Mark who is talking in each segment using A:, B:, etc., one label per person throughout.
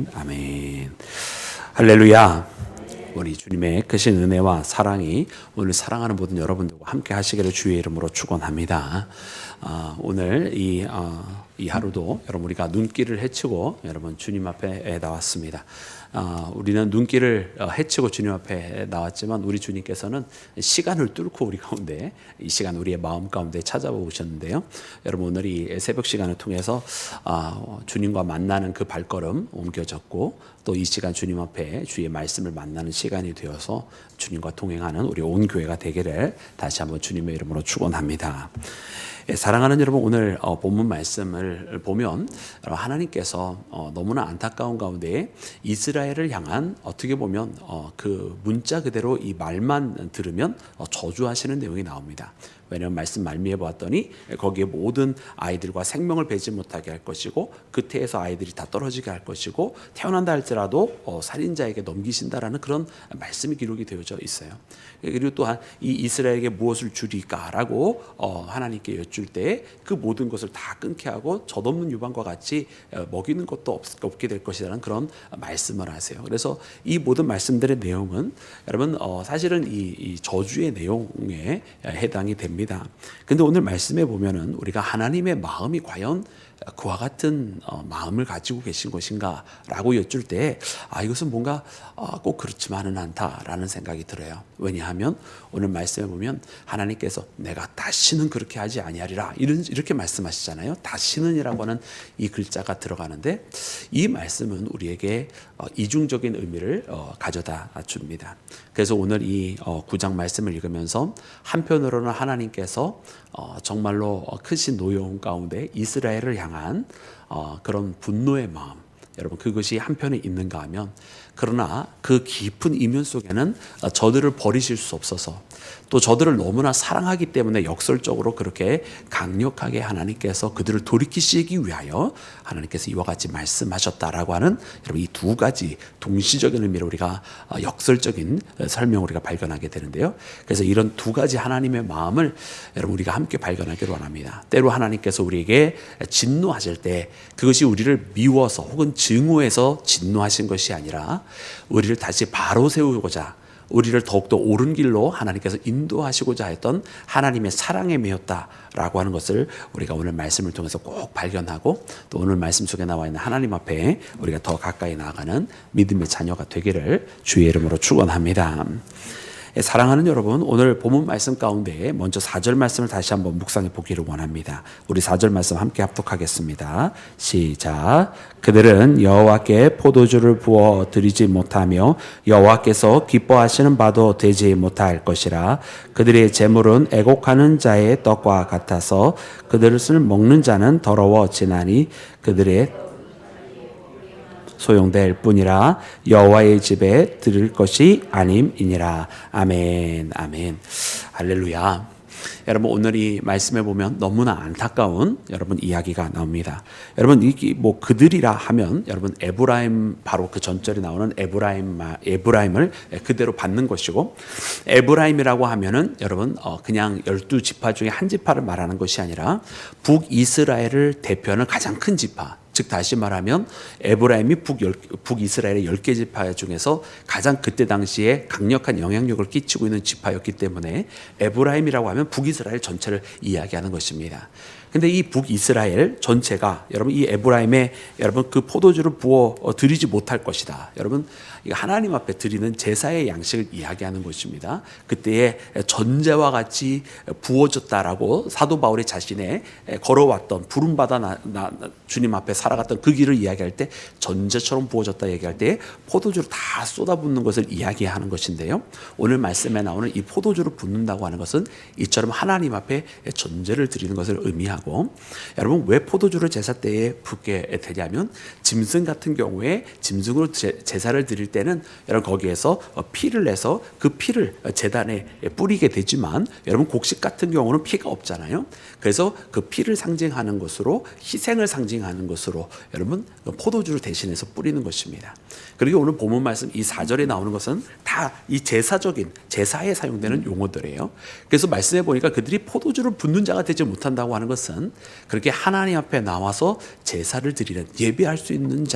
A: 아멘, 아멘. 할렐루야. 우리 주님의 크신 은혜와 사랑이 오늘 사랑하는 모든 여러분들과 함께 하시기를 주의 이름으로 축원합니다. 오늘 이 하루도 여러분 우리가 눈길을 헤치고 여러분 주님 앞에 나왔습니다. 우리는 눈길을 헤치고 주님 앞에 나왔지만 우리 주님께서는 시간을 뚫고 우리 가운데 이 시간 우리의 마음 가운데 찾아오셨는데요. 여러분 오늘 이 새벽 시간을 통해서 주님과 만나는 그 발걸음 옮겨졌고 또 이 시간 주님 앞에 주의 말씀을 만나는 시간이 되어서 주님과 동행하는 우리 온 교회가 되기를 다시 한번 주님의 이름으로 축원합니다. 사랑하는 여러분, 오늘 본문 말씀을 보면 하나님께서 너무나 안타까운 가운데 이스라엘을 향한 어떻게 보면 그 문자 그대로 이 말만 들으면 저주하시는 내용이 나옵니다. 왜냐하면 말씀 말미에 보았더니 거기에 모든 아이들과 생명을 배지 못하게 할 것이고 그태에서 아이들이 다 떨어지게 할 것이고 태어난다 할지라도 살인자에게 넘기신다라는 그런 말씀이 기록이 되어져 있어요. 그리고 또한 이 이스라엘에게 무엇을 주리까라고 하나님께 여쭐 때 그 모든 것을 다 끊게 하고 젖없는 유방과 같이 먹이는 것도 없게 될 것이라는 그런 말씀을 하세요. 그래서 이 모든 말씀들의 내용은 여러분 사실은 이 저주의 내용에 해당이 됩니다. 근데 오늘 말씀에 보면은 우리가 하나님의 마음이 과연 그와 같은 마음을 가지고 계신 것인가 라고 여쭐 때 이것은 뭔가 꼭 그렇지만은 않다라는 생각이 들어요. 왜냐하면 오늘 말씀에 보면 하나님께서 내가 다시는 그렇게 하지 아니하리라 이렇게 말씀하시잖아요. 다시는 이라고 하는 이 글자가 들어가는데 이 말씀은 우리에게 이중적인 의미를 가져다 줍니다. 그래서 오늘 이 9장 말씀을 읽으면서 한편으로는 하나님께서 정말로 크신 노여움 가운데 이스라엘을 향한 그런 분노의 마음, 여러분 그것이 한편에 있는가 하면 그러나 그 깊은 이면 속에는 저들을 버리실 수 없어서 또 저들을 너무나 사랑하기 때문에 역설적으로 그렇게 강력하게 하나님께서 그들을 돌이키시기 위하여 하나님께서 이와 같이 말씀하셨다라고 하는 여러분 이 두 가지 동시적인 의미로 우리가 역설적인 설명을 우리가 발견하게 되는데요. 그래서 이런 두 가지 하나님의 마음을 여러분 우리가 함께 발견하기를 원합니다. 때로 하나님께서 우리에게 진노하실 때 그것이 우리를 미워서 혹은 증오해서 진노하신 것이 아니라 우리를 다시 바로 세우고자 우리를 더욱더 옳은 길로 하나님께서 인도하시고자 했던 하나님의 사랑에 매였다라고 하는 것을 우리가 오늘 말씀을 통해서 꼭 발견하고 또 오늘 말씀 속에 나와 있는 하나님 앞에 우리가 더 가까이 나아가는 믿음의 자녀가 되기를 주의 이름으로 축원합니다. 사랑하는 여러분, 오늘 본문 말씀 가운데 먼저 4절 말씀을 다시 한번 묵상해 보기를 원합니다. 우리 4절 말씀 함께 합독하겠습니다. 시작. 그들은 여호와께 포도주를 부어 드리지 못하며 여호와께서 기뻐하시는 바도 되지 못할 것이라. 그들의 재물은 애곡하는 자의 떡과 같아서 그들을 먹는 자는 더러워지나니 그들의 소용될 뿐이라. 여호와의 집에 드릴 것이 아님이니라. 아멘, 아멘. 할렐루야. 여러분 오늘 이 말씀에 보면 너무나 안타까운 여러분 이야기가 나옵니다. 여러분 뭐 그들이라 하면 여러분 에브라임 바로 그 전절에 나오는 에브라임을 그대로 받는 것이고 에브라임이라고 하면은 여러분 그냥 12지파 중에 한 지파를 말하는 것이 아니라 북이스라엘을 대표하는 가장 큰 지파. 즉 다시 말하면 에브라임이 북이스라엘의 10개 지파 중에서 가장 그때 당시에 강력한 영향력을 끼치고 있는 지파였기 때문에 에브라임이라고 하면 북이스라엘 전체를 이야기하는 것입니다. 근데 이 북이스라엘 전체가 여러분 이 에브라임에 여러분 그 포도주를 부어 드리지 못할 것이다. 여러분 이거 하나님 앞에 드리는 제사의 양식을 이야기하는 것입니다. 그때의 전제와 같이 부어졌다라고 사도 바울이 자신의 걸어왔던 부름받아 주님 앞에 살아갔던 그 길을 이야기할 때 전제처럼 부어졌다 얘기할 때 포도주를 다 쏟아붓는 것을 이야기하는 것인데요. 오늘 말씀에 나오는 이 포도주를 붓는다고 하는 것은 이처럼 하나님 앞에 전제를 드리는 것을 의미하고 여러분 왜 포도주를 제사 때에 붓게 되냐면 짐승 같은 경우에 짐승으로 제사를 드릴 때는 여러분 거기에서 피를 내서 그 피를 제단에 뿌리게 되지만 여러분 곡식 같은 경우는 피가 없잖아요. 그래서 그 피를 상징하는 것으로 희생을 상징하는 것으로 여러분 포도주를 대신해서 뿌리는 것입니다. 그리고 오늘 본문 말씀 이 4절에 나오는 것은 다 이 제사에 사용되는 용어들이에요. 그래서 말씀해 보니까 그들이 포도주를 붓는 자가 되지 못한다고 하는 것은 것은 그렇게 하나님 앞에 나와서 제사를 드리는, 예배할 수 있는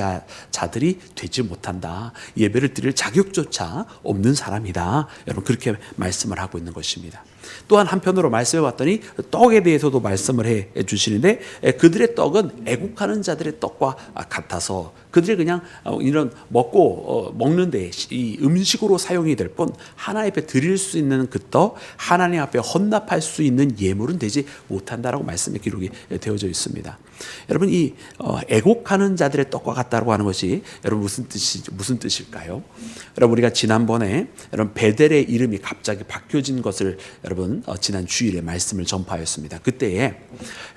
A: 자들이 되지 못한다. 예배를 드릴 자격조차 없는 사람이다. 여러분, 그렇게 말씀을 하고 있는 것입니다. 또한 한편으로 말씀해 봤더니 떡에 대해서도 말씀을 해 주시는데, 그들의 떡은 애국하는 자들의 떡과 같아서 그들이 그냥 이런 먹는데 이 음식으로 사용이 될 뿐 하나님 앞에 드릴 수 있는 그 떡, 하나님 앞에 헌납할 수 있는 예물은 되지 못한다라고 말씀의 기록이 되어져 있습니다. 여러분, 이 애곡하는 자들의 떡과 같다라고 하는 것이 여러분 무슨 뜻일까요? 여러분, 우리가 지난번에 여러분 베델의 이름이 갑자기 바뀌어진 것을 여러분 지난 주일에 말씀을 전파하였습니다. 그때에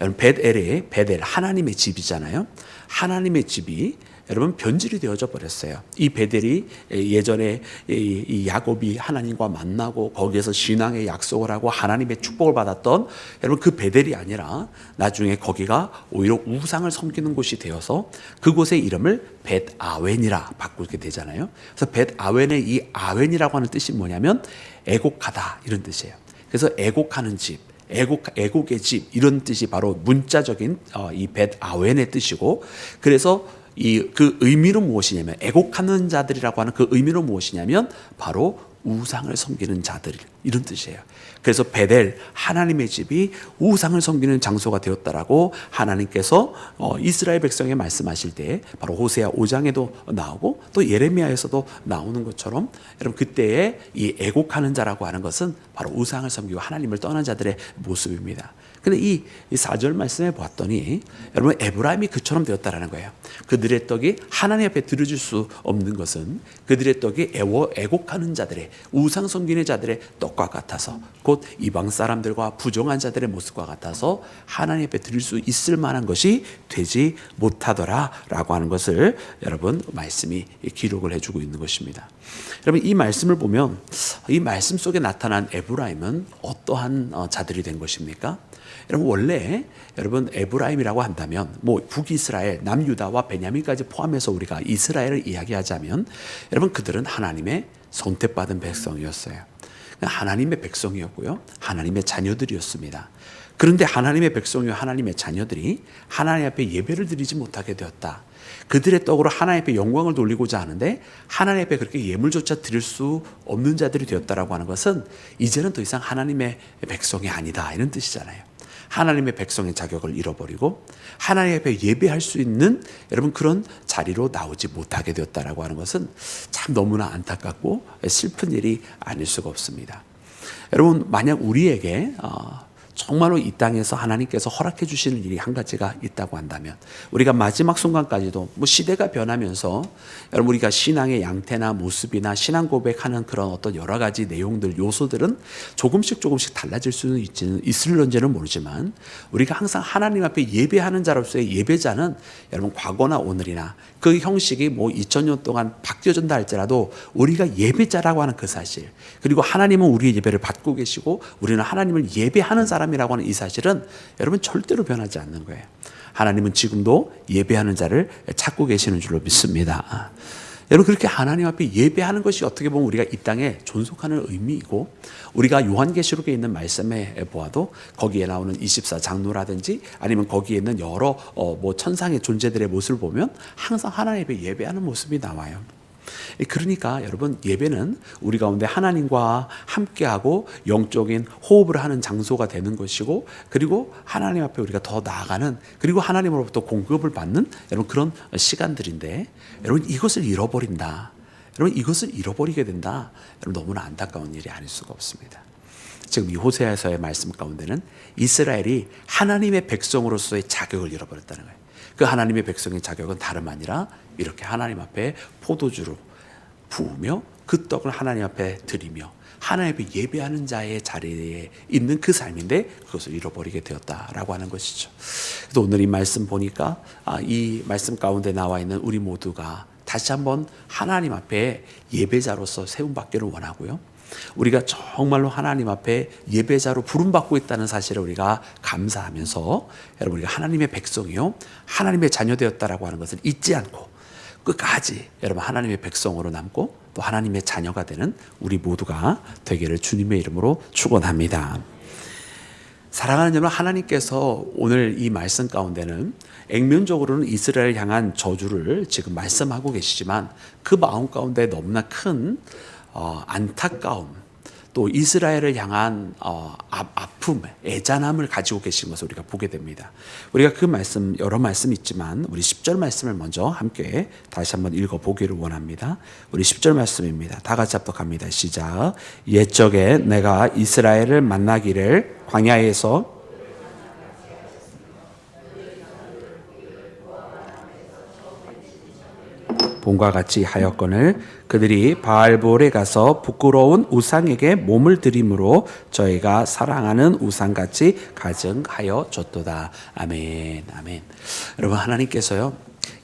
A: 여러분 베델 하나님의 집이잖아요. 하나님의 집이 여러분 변질이 되어져 버렸어요. 이 베델이 예전에 이 야곱이 하나님과 만나고 거기에서 신앙의 약속을 하고 하나님의 축복을 받았던 여러분 그 베델이 아니라 나중에 거기가 오히려 우상을 섬기는 곳이 되어서 그곳의 이름을 벳아웬이라 바꾸게 되잖아요. 그래서 벳아웬의 이 아웬이라고 하는 뜻이 뭐냐면 애곡하다, 이런 뜻이에요. 그래서 애곡하는 집, 애곡의 집, 이런 뜻이 바로 문자적인 이 벳아웬의 뜻이고, 그래서 그 의미는 무엇이냐면, 애곡하는 자들이라고 하는 그 의미는 무엇이냐면 바로 우상을 섬기는 자들, 이런 뜻이에요. 그래서 베델, 하나님의 집이 우상을 섬기는 장소가 되었다라고 하나님께서 이스라엘 백성에 말씀하실 때 바로 호세아 5장에도 나오고 또 예레미야에서도 나오는 것처럼, 여러분 그때에 이 애곡하는 자라고 하는 것은 바로 우상을 섬기고 하나님을 떠난 자들의 모습입니다. 근데 이 4절 말씀에 보았더니 여러분 에브라임이 그처럼 되었다라는 거예요. 그들의 떡이 하나님 앞에 드려질 수 없는 것은 그들의 떡이 애곡하는 자들의, 우상 섬기는 자들의 떡과 같아서, 곧 이방 사람들과 부정한 자들의 모습과 같아서 하나님 앞에 드릴 수 있을 만한 것이 되지 못하더라라고 하는 것을 여러분 말씀이 기록을 해주고 있는 것입니다. 여러분, 이 말씀을 보면 이 말씀 속에 나타난 에브라임은 어떠한 자들이 된 것입니까? 여러분, 원래 여러분 에브라임이라고 한다면 뭐 북이스라엘, 남유다와 베냐민까지 포함해서 우리가 이스라엘을 이야기하자면 여러분 그들은 하나님의 선택받은 백성이었어요. 하나님의 백성이었고요, 하나님의 자녀들이었습니다. 그런데 하나님의 백성이요 하나님의 자녀들이 하나님 앞에 예배를 드리지 못하게 되었다. 그들의 떡으로 하나님 앞에 영광을 돌리고자 하는데 하나님 앞에 그렇게 예물조차 드릴 수 없는 자들이 되었다라고 하는 것은 이제는 더 이상 하나님의 백성이 아니다, 이런 뜻이잖아요. 하나님의 백성의 자격을 잃어버리고 하나님 앞에 예배할 수 있는 여러분 그런 자리로 나오지 못하게 되었다라고 하는 것은 참 너무나 안타깝고 슬픈 일이 아닐 수가 없습니다. 여러분, 만약 우리에게 정말로 이 땅에서 하나님께서 허락해 주시는 일이 한 가지가 있다고 한다면, 우리가 마지막 순간까지도 뭐 시대가 변하면서 여러분 우리가 신앙의 양태나 모습이나 신앙 고백하는 그런 어떤 여러 가지 내용들, 요소들은 조금씩 달라질 수는 있을런지는 모르지만, 우리가 항상 하나님 앞에 예배하는 자로서의 예배자는 여러분 과거나 오늘이나 그 형식이 뭐 2000년 동안 바뀌어진다 할지라도 우리가 예배자라고 하는 그 사실, 그리고 하나님은 우리의 예배를 받고 계시고 우리는 하나님을 예배하는 사람이라고 하는 이 사실은 여러분 절대로 변하지 않는 거예요. 하나님은 지금도 예배하는 자를 찾고 계시는 줄로 믿습니다. 여러분, 그렇게 하나님 앞에 예배하는 것이 어떻게 보면 우리가 이 땅에 존속하는 의미이고, 우리가 요한계시록에 있는 말씀에 보아도 거기에 나오는 24장로라든지 아니면 거기에 있는 여러 뭐 천상의 존재들의 모습을 보면 항상 하나님 앞에 예배하는 모습이 나와요. 그러니까 여러분, 예배는 우리 가운데 하나님과 함께하고 영적인 호흡을 하는 장소가 되는 것이고, 그리고 하나님 앞에 우리가 더 나아가는, 그리고 하나님으로부터 공급을 받는 여러분 그런 시간들인데, 여러분 이것을 잃어버린다, 여러분 이것을 잃어버리게 된다, 여러분 너무나 안타까운 일이 아닐 수가 없습니다. 지금 이 호세아서의 말씀 가운데는 이스라엘이 하나님의 백성으로서의 자격을 잃어버렸다는 거예요. 그 하나님의 백성의 자격은 다름 아니라 이렇게 하나님 앞에 포도주로 부으며 그 떡을 하나님 앞에 드리며 하나님 앞에 예배하는 자의 자리에 있는 그 삶인데 그것을 잃어버리게 되었다라고 하는 것이죠. 그래서 오늘 이 말씀 보니까 이 말씀 가운데 나와 있는 우리 모두가 다시 한번 하나님 앞에 예배자로서 세움받기를 원하고요, 우리가 정말로 하나님 앞에 예배자로 부름받고 있다는 사실을 우리가 감사하면서 여러분 우리가 하나님의 백성이요 하나님의 자녀되었다라고 하는 것을 잊지 않고 끝까지 여러분 하나님의 백성으로 남고 또 하나님의 자녀가 되는 우리 모두가 되기를 주님의 이름으로 축원합니다. 사랑하는 여러분, 하나님께서 오늘 이 말씀 가운데는 액면적으로는 이스라엘을 향한 저주를 지금 말씀하고 계시지만 그 마음 가운데 너무나 큰 안타까움, 또 이스라엘을 향한 아픔, 애잔함을 가지고 계신 것을 우리가 보게 됩니다. 우리가 그 말씀, 여러 말씀 있지만 우리 10절 말씀을 먼저 함께 다시 한번 읽어보기를 원합니다. 우리 10절 말씀입니다. 다 같이 합독합니다. 시작. 옛적에 내가 이스라엘을 만나기를 광야에서 본과 같이 하였거늘 그들이 바알볼에 가서 부끄러운 우상에게 몸을 드림으로 저희가 사랑하는 우상같이 가증하여 줬도다. 아멘. 아멘. 여러분, 하나님께서요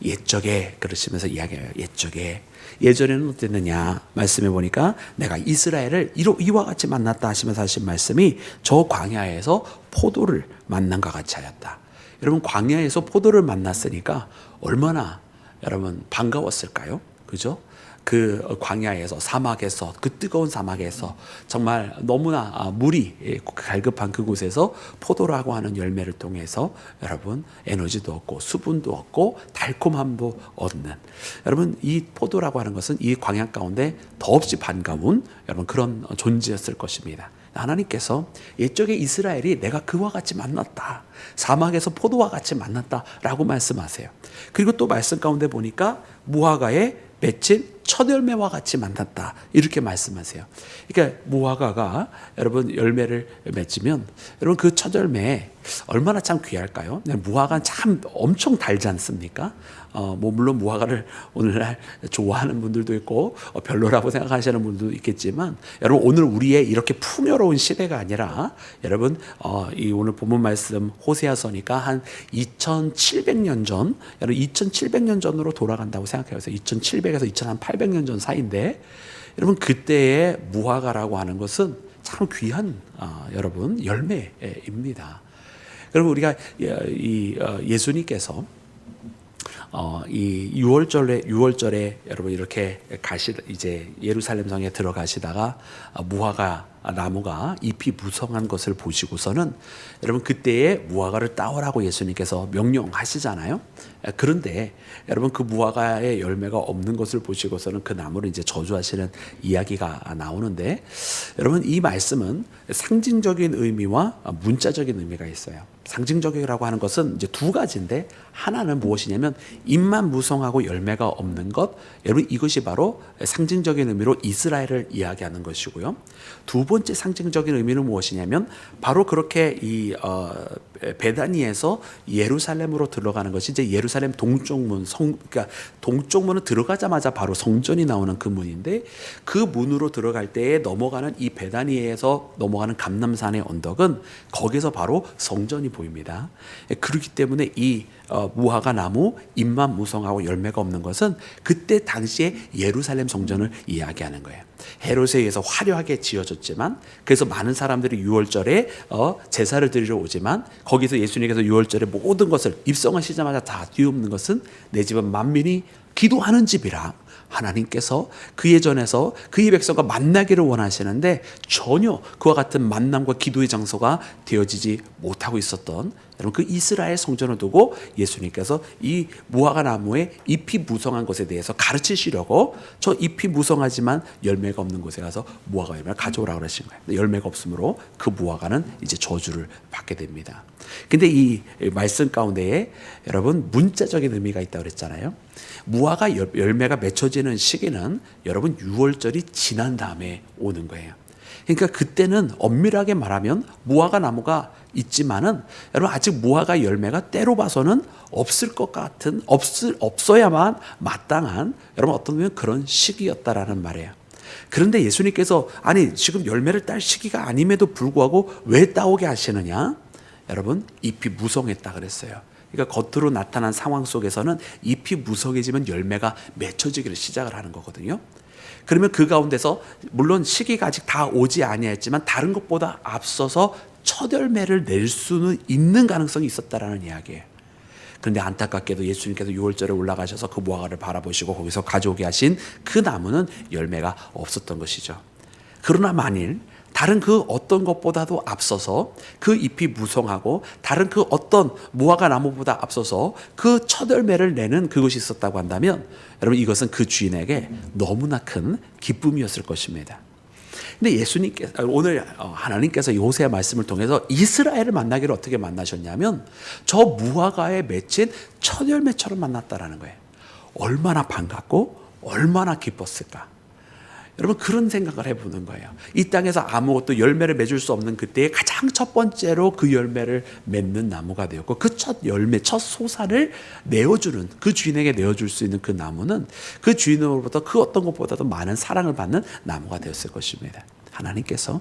A: 옛적에 그러시면서 이야기해요. 옛적에, 예전에는 어땠느냐 말씀해 보니까 내가 이스라엘을 이와 같이 만났다 하시면서 하신 말씀이 저 광야에서 포도를 만난 것 같이 하였다. 여러분, 광야에서 포도를 만났으니까 얼마나 여러분 반가웠을까요? 그죠? 그 광야에서, 사막에서, 그 뜨거운 사막에서 정말 너무나 물이 갈급한 그곳에서 포도라고 하는 열매를 통해서 여러분 에너지도 얻고 수분도 얻고 달콤함도 얻는, 여러분 이 포도라고 하는 것은 이 광야 가운데 더없이 반가운 여러분 그런 존재였을 것입니다. 하나님께서 옛적에 이스라엘이 내가 그와 같이 만났다, 사막에서 포도와 같이 만났다라고 말씀하세요. 그리고 또 말씀 가운데 보니까 무화과에 맺힌 첫 열매와 같이 만났다, 이렇게 말씀하세요. 그러니까 무화과가 여러분 열매를 맺으면 여러분 그 첫 열매 얼마나 참 귀할까요? 무화과는 참 엄청 달지 않습니까? 물론 무화과를 오늘날 좋아하는 분들도 있고 별로라고 생각하시는 분들도 있겠지만, 여러분 오늘 우리의 이렇게 풍요로운 시대가 아니라 여러분 이 오늘 본문 말씀 호세아서니까 한 2700년 전, 여러분 2700년 전으로 돌아간다고 생각해보세요. 2700에서 2800년 전 사이인데, 여러분 그때의 무화과라고 하는 것은 참 귀한 여러분 열매입니다. 여러분 우리가 예수님께서 이 6월절에 여러분 이렇게 이제 예루살렘 성에 들어가시다가 무화과 나무가 잎이 무성한 것을 보시고서는 여러분 그때에 무화과를 따오라고 예수님께서 명령하시잖아요. 그런데 여러분 그 무화과의 열매가 없는 것을 보시고서는 그 나무를 이제 저주하시는 이야기가 나오는데, 여러분 이 말씀은 상징적인 의미와 문자적인 의미가 있어요. 상징적이라고 하는 것은 이제 두 가지인데, 하나는 무엇이냐면 잎만 무성하고 열매가 없는 것, 여러분 이것이 바로 상징적인 의미로 이스라엘을 이야기하는 것이고요. 두 번째 상징적인 의미는 무엇이냐면 바로 그렇게 이 베다니에서 예루살렘으로 들어가는 것이 이제 예루살렘 동쪽문, 그러니까 동쪽문은 들어가자마자 바로 성전이 나오는 그 문인데, 그 문으로 들어갈 때에 넘어가는 이 베다니에서 넘어가는 감람산의 언덕은 거기서 바로 성전이 보입니다. 그렇기 때문에 이 무화과 나무 잎만 무성하고 열매가 없는 것은 그때 당시에 예루살렘 성전을 이야기하는 거예요. 헤롯에 의해서 화려하게 지어졌지만, 그래서 많은 사람들이 6월절에 제사를 드리러 오지만, 거기서 예수님께서 6월절에 모든 것을 입성하시자마자 다 뒤엎는 것은 내 집은 만민이 기도하는 집이라, 하나님께서 그의 전에서 그의 백성과 만나기를 원하시는데 전혀 그와 같은 만남과 기도의 장소가 되어지지 못하고 있었던 여러분 그 이스라엘 성전을 두고 예수님께서 이 무화과 나무의 잎이 무성한 것에 대해서 가르치시려고 저 잎이 무성하지만 열매가 없는 곳에 가서 무화과 열매를 가져오라고 하신 거예요. 열매가 없으므로 그 무화과는 이제 저주를 받게 됩니다. 근데 이 말씀 가운데에 여러분 문자적인 의미가 있다고 그랬잖아요. 무화과 열매가 맺혀지는 시기는 여러분 6월절이 지난 다음에 오는 거예요. 그러니까 그때는 엄밀하게 말하면 무화과 나무가 있지만은 여러분 아직 무화과 열매가 때로 봐서는 없을 것 같은, 없어야만 마땅한 여러분 어떤 면에 그런 시기였다라는 말이에요. 그런데 예수님께서 아니 지금 열매를 딸 시기가 아님에도 불구하고 왜 따오게 하시느냐? 여러분 잎이 무성했다 그랬어요. 그러니까 겉으로 나타난 상황 속에서는 잎이 무성해지면 열매가 맺혀지기를 시작을 하는 거거든요. 그러면 그 가운데서 물론 시기가 아직 다 오지 아니했지만 다른 것보다 앞서서 첫 열매를 낼 수는 있는 가능성이 있었다라는 이야기예요. 그런데 안타깝게도 예수님께서 6월절에 올라가셔서 그 무화과를 바라보시고 거기서 가져오게 하신 그 나무는 열매가 없었던 것이죠. 그러나 만일 다른 그 어떤 것보다도 앞서서 그 잎이 무성하고 다른 그 어떤 무화과 나무보다 앞서서 그 첫 열매를 내는 그것이 있었다고 한다면 여러분 이것은 그 주인에게 너무나 큰 기쁨이었을 것입니다. 근데 예수님께서 오늘 하나님께서 요새의 말씀을 통해서 이스라엘을 만나기를 어떻게 만나셨냐면 저 무화과에 맺힌 첫 열매처럼 만났다라는 거예요. 얼마나 반갑고 얼마나 기뻤을까. 여러분 그런 생각을 해보는 거예요. 이 땅에서 아무것도 열매를 맺을 수 없는 그때에 가장 첫 번째로 그 열매를 맺는 나무가 되었고 그 첫 열매, 첫 소사를 내어주는 그 주인에게 내어줄 수 있는 그 나무는 그 주인으로부터 그 어떤 것보다도 많은 사랑을 받는 나무가 되었을 것입니다. 하나님께서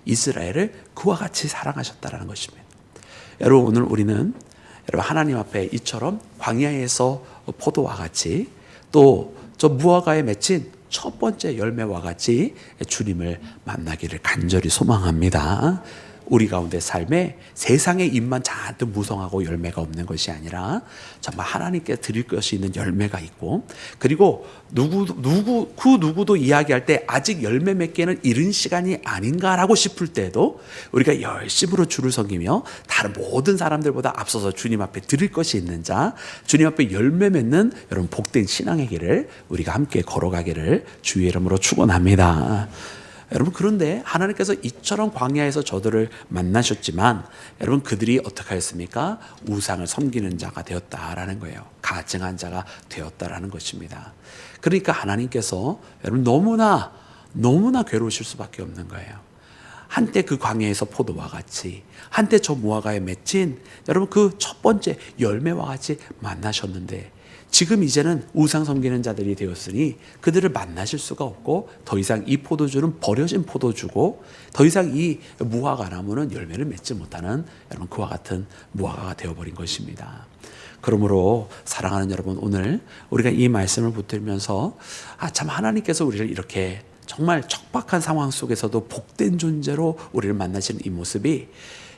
A: 이스라엘을 그와 같이 사랑하셨다는 것입니다. 여러분 오늘 우리는 여러분 하나님 앞에 이처럼 광야에서 포도와 같이 또 저 무화과에 맺힌 첫 번째 열매와 같이 주님을 만나기를 간절히 소망합니다. 우리 가운데 삶에 세상의 잎만 잔뜩 무성하고 열매가 없는 것이 아니라 정말 하나님께 드릴 것이 있는 열매가 있고 그리고 그 누구도 이야기할 때 아직 열매 맺기에는 이른 시간이 아닌가라고 싶을 때도 우리가 열심으로 주를 섬기며 다른 모든 사람들보다 앞서서 주님 앞에 드릴 것이 있는 자, 주님 앞에 열매 맺는 여러분 복된 신앙의 길을 우리가 함께 걸어가기를 주의 이름으로 축원합니다. 여러분 그런데 하나님께서 이처럼 광야에서 저들을 만나셨지만 여러분 그들이 어떻게 하였습니까? 우상을 섬기는 자가 되었다라는 거예요. 가증한 자가 되었다라는 것입니다. 그러니까 하나님께서 여러분 너무나 괴로우실 수밖에 없는 거예요. 한때 그 광야에서 포도와 같이 한때 저 무화과에 맺힌 여러분 그 첫 번째 열매와 같이 만나셨는데 지금 이제는 우상 섬기는 자들이 되었으니 그들을 만나실 수가 없고 더 이상 이 포도주는 버려진 포도주고 더 이상 이 무화과 나무는 열매를 맺지 못하는 여러분 그와 같은 무화과가 되어버린 것입니다. 그러므로 사랑하는 여러분 오늘 우리가 이 말씀을 붙들면서 참 하나님께서 우리를 이렇게 정말 척박한 상황 속에서도 복된 존재로 우리를 만나시는 이 모습이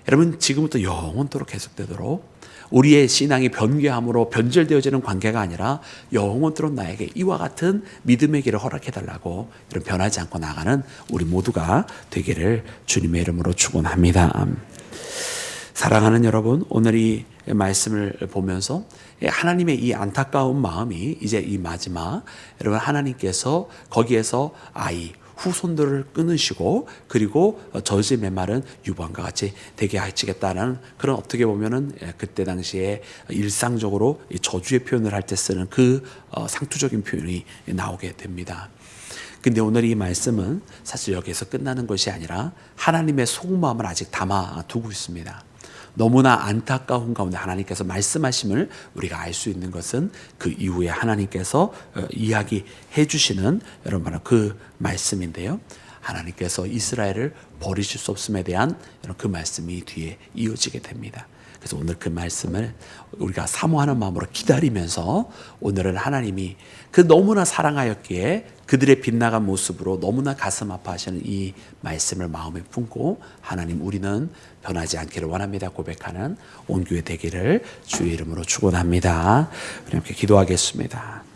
A: 여러분 지금부터 영원토록 계속되도록 우리의 신앙이 변개함으로 변절되어지는 관계가 아니라 영원토록 나에게 이와 같은 믿음의 길을 허락해달라고 이런 변하지 않고 나가는 우리 모두가 되기를 주님의 이름으로 축원합니다. 사랑하는 여러분 오늘 이 말씀을 보면서 하나님의 이 안타까운 마음이 이제 이 마지막 여러분 하나님께서 거기에서 후손들을 끊으시고 그리고 저지 메마른 유방과 같이 되게 하시겠다는 그런 어떻게 보면은 그때 당시에 일상적으로 저주의 표현을 할 때 쓰는 그 상투적인 표현이 나오게 됩니다. 근데 오늘 이 말씀은 사실 여기에서 끝나는 것이 아니라 하나님의 속마음을 아직 담아두고 있습니다. 너무나 안타까운 가운데 하나님께서 말씀하심을 우리가 알 수 있는 것은 그 이후에 하나님께서 이야기해 주시는 여러분 그 말씀인데요. 하나님께서 이스라엘을 버리실 수 없음에 대한 그 말씀이 뒤에 이어지게 됩니다. 그래서 오늘 그 말씀을 우리가 사모하는 마음으로 기다리면서 오늘은 하나님이 그 너무나 사랑하였기에 그들의 빗나간 모습으로 너무나 가슴 아파하시는 이 말씀을 마음에 품고 하나님 우리는 변하지 않기를 원합니다 고백하는 온 교회 되기를 주의 이름으로 축원합니다. 우리 함께 기도하겠습니다.